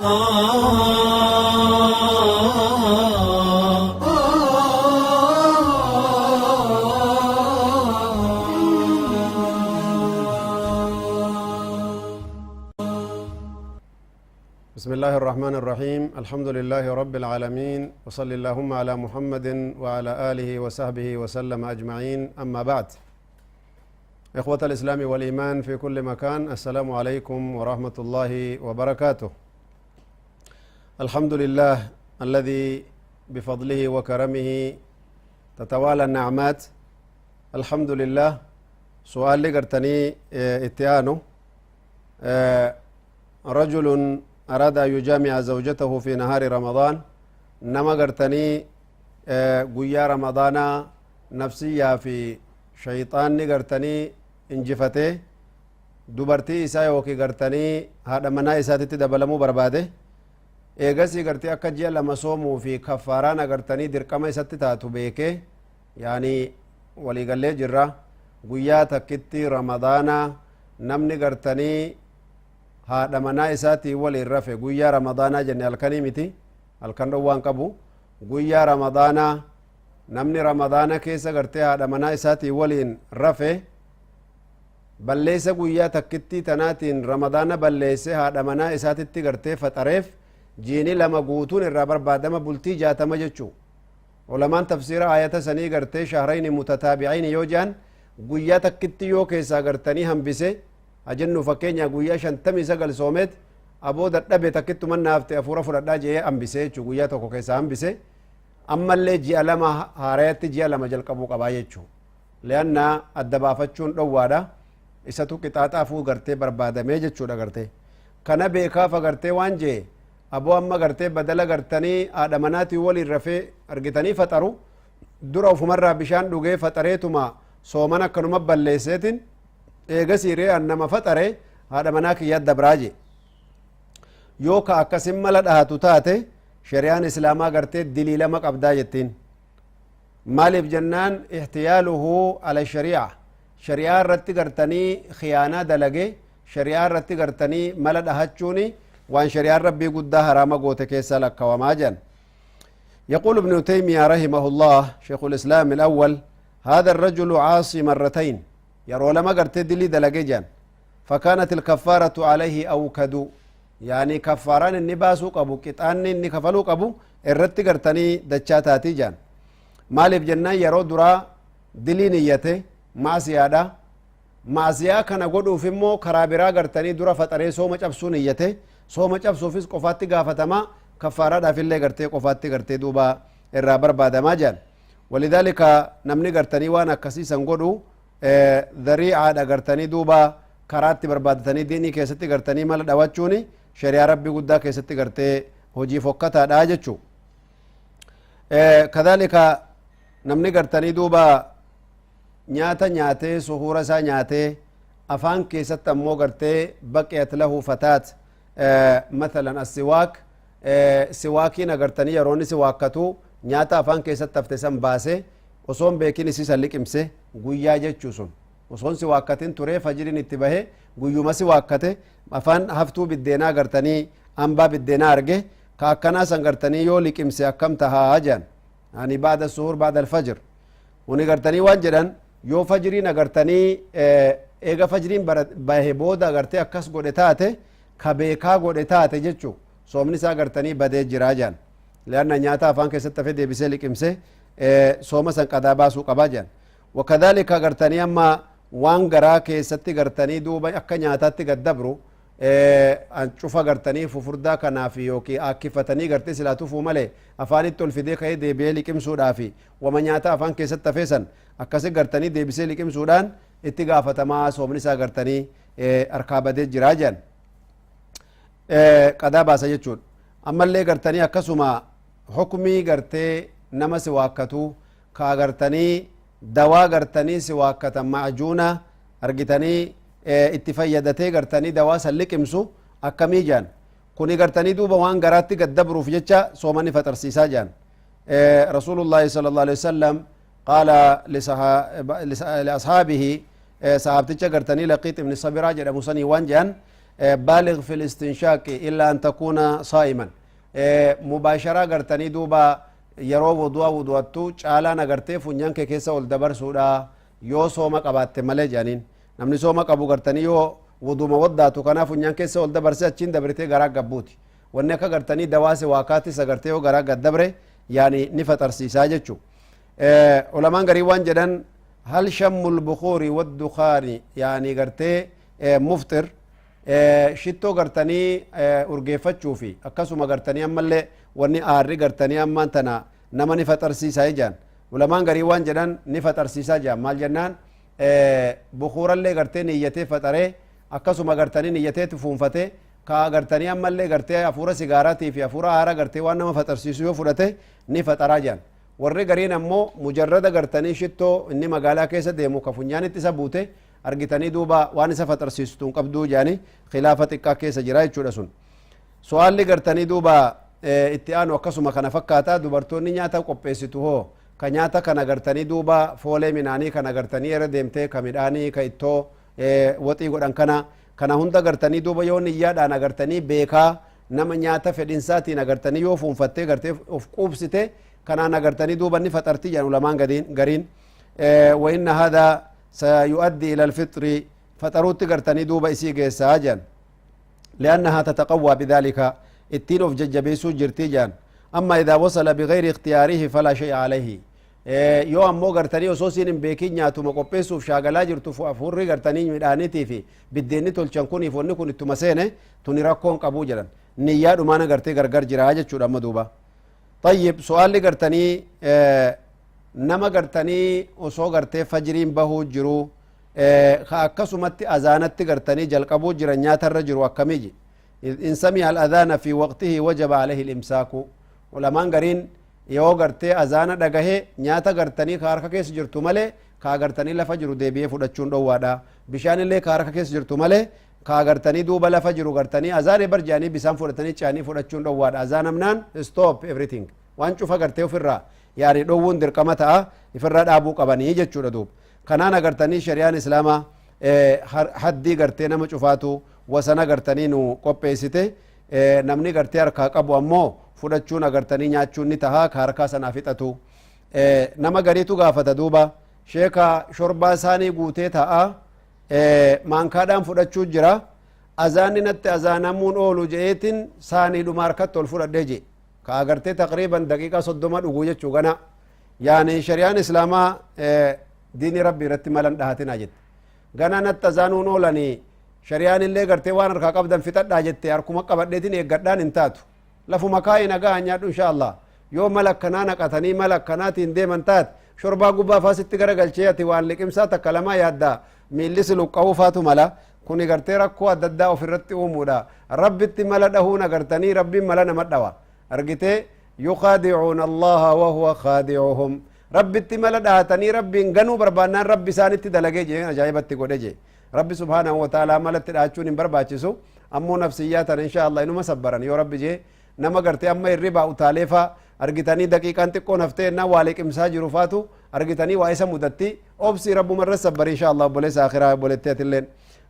بسم الله الرحمن الرحيم الحمد لله رب العالمين وصلى اللهم على محمد وعلى آله وصحبه وسلم أجمعين أما بعد إخوة الإسلام والإيمان في كل مكان السلام عليكم ورحمة الله وبركاته الحمد لله الذي بفضله وكرمه تتوالى النعمات الحمد لله سؤال لقرتني اتيانو رجل أراد أن يجامع زوجته في نهار رمضان نما قرتني قويا رمضان نفسية في شيطان قرتني انجفته دبرتي إساء وكي قرتني هذا منا إساء تدبلمو برباده إيغسي قرتي أكا جيا لما صومو في كفاران قرتني درقما إساء تتاتو بيكي يعني ولي قال لي جرة قويا تكتي رمضان نمني قرتني haadha manaa isaatii waliin rafe guyyaa ramadaanaa jenne halkanii miti halkan dhowwaan qabu guyyaa ramadaanaa namni ramadaana keessa gartee haadha manaa isaatii waliin rafe balleessa guyyaa takkittii tanaatiin ramadaana balleesse haadha manaa isaatitti gartee faxareef jiini lama guutuun irraa barbaadama bultii 60 jechuu ulamaan tafsiira ayata sanii gartee shahrayni mutataabi'ayni yoo jedhan guyyaa takkitti yoo keessaa gartanii hambise ajennu fakkeenya guyyaa 59 soomet aboo dadhabe takkittu manna hafte afuura fudhadhaa jee hambise jechuu guyyaa tokko keessaa hambise ammallee ji'a lama haarayatti ji'a lama jalqabuu qabaa jechuu lianna adda baafachuun dhowwaadha isatu qixaaxaafuu gartee barbaadamee jechuudha gartee kana beekaaf agartee waan jee aboo amma gartee badala gartanii haadha manaatii waliin rafee argitanii faxaru dura ufumarraa bishaan dhugee faxareetuma sooman akkanuma balleesseetin eegasiree annama faxare haadha manaa kiyya dabraaje yoo ka akkasin mala dhahatu taate shari'aan islaamaa gartee dilii lama qabdaa jettiin maaliif jennaan ihtiyaaluhu ala shari'a shari'aa irratti gartanii khiyaanaa dalage shari'aa irratti gartanii mala dhahachuuni waan shari'aan rabbii guddaa haraama goote keessa lakkawamaa jan يقول ابن تيمية رحمه الله شيخ الإسلام الأول هذا الرجل عاصي مرتين يرو لما قرتي دلي دلقي جان فكانت الكفارة عليه أوكد يعني كفاران النباسو قبو كتان الني كفلو قبو الرتي قرتني دچاتاتي جان مالف جنان يرو درا دلي نيته معسيادا معسيا كان قدو فيمو كرابرا قرتني درا فتري سوما چبسو نيته سوما چبسو فيس قفاتي غافتما كفارة دافل لي قرتي قفاتي قرتي دوبا الرابر بعد ما جان ولذلك نمني قرتني وانا كسيسا قدو ذريعة قرتني دوبا كراتي بربادتني ديني كيستي قرتني مال دواچوني شريعة ربي قدا كيستي قرتي هجي فوقتا داجچو كذلك نمني قرتني دوبا نياتا سهورة سا نياتي أفان كيست أمو قرتي بقيت له فتاة مثلا السواك سواكي نقرتني يروني سواكتو نياتا أفان كيست تفتسن باسي وصون بيكين سيسا لك امسي guyyaa jechuu sun osoon si waakkatin turee fajiriin itti bahe guyyuma si waakkate afaan haftuu biddeenaa gartanii hambaa biddeenaa arge ka akkanaa san gartanii yoo liqimse akkam tahaa jedhan ani baada suhur baada alfajir uni gartanii waan jedhan yoo fajiriin agartanii eega fajiriin bahe booda agartee akkas godhe taate ka beekaa godhe taate jechuu soomni isaa gartanii badee jiraa jedhan lianna nyaata afaan keessatti hafe deebisee liqimse sooma san qadaa baasuu qabaa jedhan وكذلك غرتني اما وان غرا كيستي غرتني دوبا اكا نياتاتي غدبرو ان شوفا غرتني ففردا كنافي يوكي اكفتني غرتي سلاتو فومله افاني تول في ديكاي دي بيلي كيم سودافي وما نياتا افان كيست تفيسن اكاسي غرتني دي بيسي لكيم سودان اتغافتما سومني سا غرتني اركابده جراجن قدا باسا يچون اما اللي غرتني اكسما حكمي غرتي نمس واكتو كا غرتني دوا غرتني سواكتا معجونة أرغتني اتفايدتي غرتني دوا سلقمسو أكمي جان كوني غرتني دوبا وان غراتي قد دبرو في جتشا صوماني فترسيسا جان رسول الله صلى الله عليه وسلم قال لأصحابه صحابتك غرتني لقيت ابن الصبراء جل مسني وان جان بالغ في الاستنشاق إلا أن تكون صائما مباشرة قرتني دوبا yeroo wudua wuduattu caalaan agartee funyan kee keessa ol dabarsuudha yoo sooma qabaatte malee jedhaniin namni sooma qabu gartanii yoo wuduma waddaatu kanaa funyan keessa ol dabarse achiin dabritee garaa gabbuuti wanni akka gartanii dawaase waakaatis agartee yoo garaa gaddabre yaani ni faxarsiisaa jechuu ulamaan garii waan jedhan hal shammul bukuuri waddukhaani yaani gartee muftir shittoo gartanii urgeeffachuufi akkasuma gartanii ammallee wanni aarri gartanii ammaan tana nama ni faxarsiisaa jaan ulamaan garii waan jedhan ni faxarsiisaa jaan maal jennaan bukuurallee gartee niyyatee faxaree akkasuma gartanii niyyatee fuunfatee ka gartanii ammallee gartee hafuura sigaaraatii fi hafuura aara gartee waan nama faxarsiisu yoo fudhate ni faxaraa jaan warri gariin ammoo mujarrada gartanii shittoo inni magaalaa keessa deemu ka funyaanitti isa buute argitanii duuba waan isa faxarsiistuun qabduu jaani khilaafa xiqqaa keessa jira jechuudha sun su'aalli gartanii duuba itti aanu akkasuma kana fakkaata dubartoonni nyaata qopheessitu hoo ka nyaata kana gartanii duuba foolee midhaanii kana gartanii irra deemtee ka midhaanii ka ittoo waxii godhan kana hunda gartanii duuba yoo niyyaadhaan agartanii beekaa nama nyaata fedhinsaatiin agartanii yoo fuunfattee gartee of quubsite kanaan agartanii duuba ni faxartii jedhan ulamaan gariin wa inna hada سيؤدي إلى الفطر فطروت قرتني دوبا إسي قيسا جان لأنها تتقوى بذلك التين of ججبيسو جرتي جان أما إذا وصل بغير اختياره فلا شيء عليه yoo ammoo gartanii osoo siin beekin nyaatuma qopheessuuf shaagalaa jirtu afurri gartanii midhaanitii fi biddeenni tolchan kuniif wanni kun ittuma seene tuni rakkoon qabuu jedhan niyyaa dhumaana gartee gargar jira jechuudha amma duuba طيب su'aalli gartanii nama gartanii osoo gartee fajriin bahuu jiru akkasumatti azaanatti gartanii jalqabuu jiran nyaatarra jiru akkamiji in sami'a al-adhaana fi waqtihi wajaba alayhi al-imsaaku ulamaan gariin yoo gartee azaana dhagahe nyaata gartanii ka harka keessa jirtu malee ka gartanii lafa jiru deebi'ee fudhachuun dhowwaadha bishaan illee ka harka keessa jirtu malee ka gartanii duuba lafa jiru gartanii azaane barjaanii bisaan fudhatanii caanii fudhachuun dhowwaadha azaanamnaan stop everything waan cufa gartee ofirraa yaani dhowwuun dirqama ta'a ifirraa dhaabuu qabanii jechuudha duuba kanaan agartanii shari'aan islaamaa haddii gartee nama cufaatu wasana gartanii nu qopheessite namni gartee harkaa qabu ammoo fudhachuun agartanii nyaachuun ni tahaa ka harkaa sanaaf hixatu nama gariitu gaafata duuba sheeka shorbaa isaanii guutee ta'a maankaadhaan fudhachuu jira azaanni natti azaanamuun oolu je'eetin saanii dhuma harkatti ol fudhadhee je ka agartee taqriiban daqiiqaa 30 dhuguu jechuu gana yaani shari'aan islaamaa diini rabbi irratti malan dhahatina jette gana natti azaanuun oolanii shari'aan illee gartee waan harkaa qabdan fixadhaa jette harkuma qabadheetin eeggadhaan hin taatu lafuma kaa'ii nagaa nyaadhu insha Allah yoo mala akkanaa naqatanii mala akkanaatiin deeman taat shorbaa gubbaa faasitti gara galchee ati waan liqimsaa takka lamaa yaaddaa miillis luqqa'uu faatu mala kuni gartee rakkoo adda addaa ofirratti uumuudha rabbitti mala dhahuun agartanii rabbiin mala nama dhawa argitee yuqaadicuuna allaha wahuwa qaadicuhum rabbitti mala dhahatanii rabbiin ganuu barbaannaan rabbi isaanitti dalagee jee ajaa'ibatti godhe jee rabbi subhaanahu wa ta'aalaa malatti dhahachuun hin barbaachisu ammoo nafsiyyaa tana insha Allah inuma sabbaran yoo rabbi jee nama gartee amma irribaa utaaleefa argitanii daqiiqaan xiqqoon haftee ennaa waa liqimsaa jiru faatu argitanii waa isa mudatti obsii rabbumarra sabbari insha Allah obboleessa akhiraa obboletteetilleen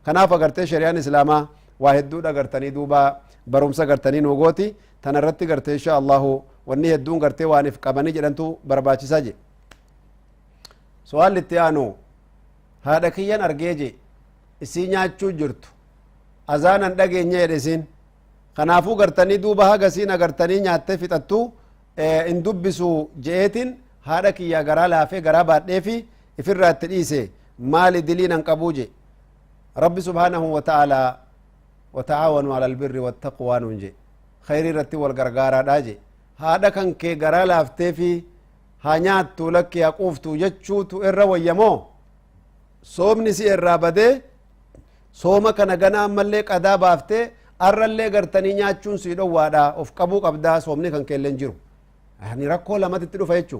kanaaf agartee shari'aan islaamaa waa hedduudha gartanii duuba barumsa gartanii nuugooti tana irratti gartee insha Allahu wanni hedduun gartee waaniif qabanii jedhantu barbaachisaa je su'aalli itti aanu haadha kiyyan argee je isii nyaachuu jirtu azaanan dhageenye jedhe isiin kanaafuu gartanii duuba haga siin agartanii nyaattee fixattu in dubbisu je'eetin haadha kiyya garaa laafee garaa baadheefi ifirraa itti dhiise maali diliinan qabuu je rabbi subhaanahu wa ta'aalaa وتعاونوا على البر والتقوى ننجي خير رتي والغرغارا داجي هذا كان كي غرا لافتي في هانيات لك يا قفتو جچوتو ار ويمو صومني سي الرابده صوم كان غنا ملي قدا بافتي ارلي غرتني نياچون سي دوادا اوف قبو قبدا صومني كان كيلن جيرو يعني ركو لما تتدو فيچو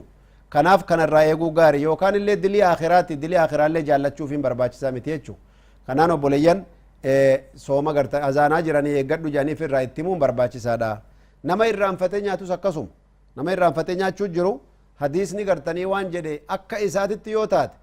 كناف كان رايغو غاري يو كان اللي دلي اخراتي دلي اخر اللي جالچو فين برباچسا متيچو كانانو بوليان sooma garta azaanaa jiranii eeggadhu jedhaniif irraa ittimuun barbaachisaadha nama irraanfatee nyaatus akkasum nama irraanfatee nyaachuu jiru hadiisni gartanii waan jedhe akka isaatitti yoo taate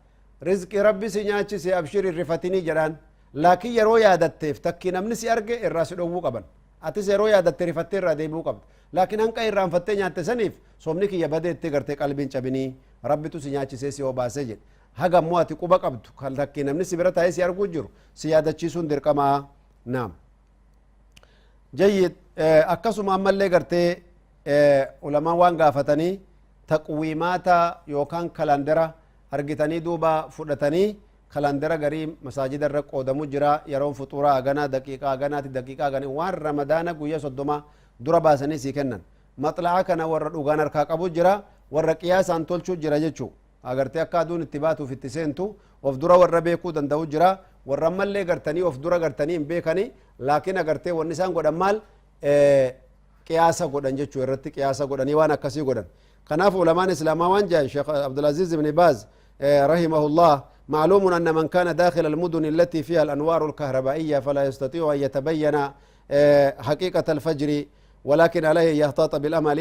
rizqi rabbi si nyaachise abshir irrifatinii jedhaan لكن يرو يادتف تكي نمني سي أرجع الراس دو قبل أتيس يرو يادت رفتي الرادي بو قبل لكن هنك إيران فتي نيات سنيف صومني كي يبدأ تقرتك قلبين شبني ربي تو سنياتي سيسي وباسجد هذا مواتي كوبا قبض خل تكي نمني سي برتا يسي أرجو جرو سيادة تشيسون دركما نعم جيد أكسو محمد اللي قرتي علماء وان قافتني تقويماتا يوكان كالاندرا أرجتني دوبا فردتني كالاندرا قريم مساجد الرق ودمو جرا يرون فطورا أغانا دقيقة أغانا دقيقة أغاني وان رمضان قوية صدوما درا باسني سيكنن مطلعا كان ورد أغانا ركاك أبو جرا ورقياس أنتولشو جرا جيشو أغرتي أكادون اتباتو في التسينتو وفدرا وربيكو دندو جرا ورمال اللي قرتني وفدرا قرتني مبيكني لكن أغرتي والنسان قد أمال قياسا قدن جيشو الرتي قياسا قدن وانا كسي قدن كناف علماء الإسلام وانجا الشيخ عبد العزيز بن باز رحمه الله معلوم أن من كان داخل المدن التي فيها الأنوار الكهربائية فلا يستطيع أن يتبين حقيقة الفجر ولكن عليه يحتاط بالأمل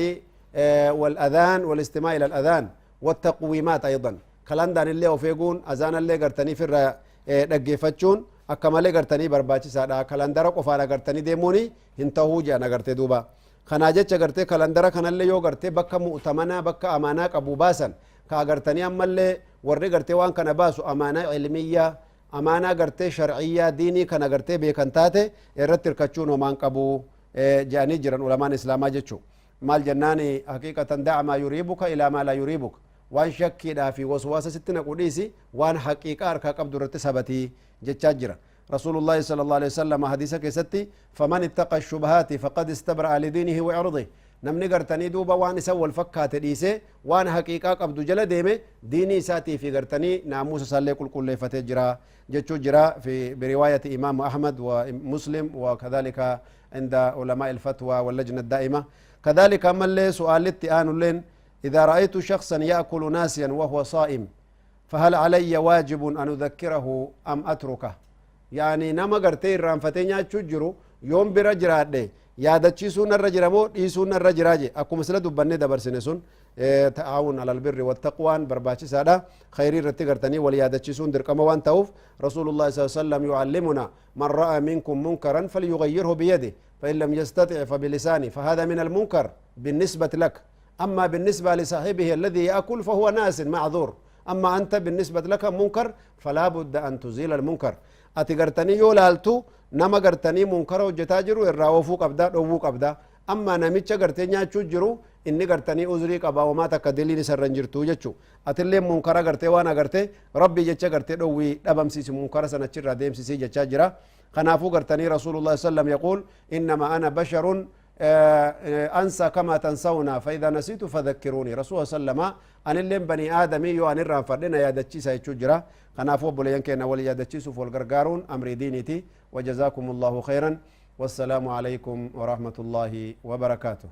والأذان والاستماع إلى الأذان والتقويمات أيضا كلاندان اللي وفيقون أذان اللي قرتني في دقيفتشون أكما اللي قرتني برباتي سادا كلاندرا قفانا قرتني ديموني هنتهو جانا قرتي دوبا خناجة قرتي كلاندرا كان اللي يو قرتي بكا مؤتمنا بكا أمانا أبو باسا كاغرتني أما اللي ورّي قرتي وان كان باسو أمانة علمية أمانة قرتي شرعية ديني كان قرتي بيكنتاتي الرتر كتشون ومان قبو جاني جران علماء إسلاما جتشو مال جناني حقيقة دع ما يريبك إلى ما لا يريبك وان شكي دا في وسواسة ستنا قديسي وان حقيقة أركا قبض رتي سبتي جتشاجرا رسول الله صلى الله عليه وسلم حديثك ستي فمن اتقى الشبهات فقد استبرأ لدينه وعرضه namni gartanii duuba waan isa wal fakkaate dhiise waan haqiiqaa qabdu jala deeme diinii isaatii fi gartanii naamusa isaallee qulqulleeffatee jira jechuu jira fi biriwaayati imaamu ahmad wa muslim wa kadhalika عند علماء الفتوى واللجنة الدائمة كذلك أما اللي سؤال التئان لين إذا رأيت شخصا يأكل ناسيا وهو صائم فهل علي واجب أن أذكره أم أتركه يعني نما قرتي الرانفتين يتشجروا يوم برجرات yaadachiisuun irra jira moo dhiisuun irra jira je akkuma sila dubbanne dabarsine sun ta'aawun alal birri wattaqwaan barbaachisaadha khayrii irratti gartanii wal yaadachiisuun dirqama waan ta'uuf rasulullah sallallahu alaihi wasallam yuallimuna man ra'a minkum munkaran falyughayyirhu biyadihi fa in lam yastati' fa bilisani fa hadha min al munkar بالنسبة لك أما بالنسبة لصاحبه الذي يأكل فهو ناس معذور أما أنت بالنسبة لك منكر فلا بد أن تزيل المنكر أتقرتني يولالتو nama gartanii munkara hojjetaa jiru irraa oofuu qabdaa dhowwuu qabdaa amma namicha gartee nyaachuu jiru inni gartanii uzrii qabaa homaa takka diliin isarra hin jirtu jechuu atillee munkara gartee waan agartee rabbi jecha gartee dhowwii dhabamsiisi munkara sanachirraa deemsisii jechaa jira kanaafuu gartanii rasulullah sallam yaquul innama ana basharun أنسى كما تنسونا فإذا نسيت فذكروني رسول الله صلى الله عليه وسلم أن اللين بني آدمي يو أن الران فردنا يا دتشيسا يتشجرا خنافو بليان كينا ولي يا دتشيسو فالقرقارون أمر دينيتي وجزاكم الله خيرا والسلام عليكم ورحمة الله وبركاته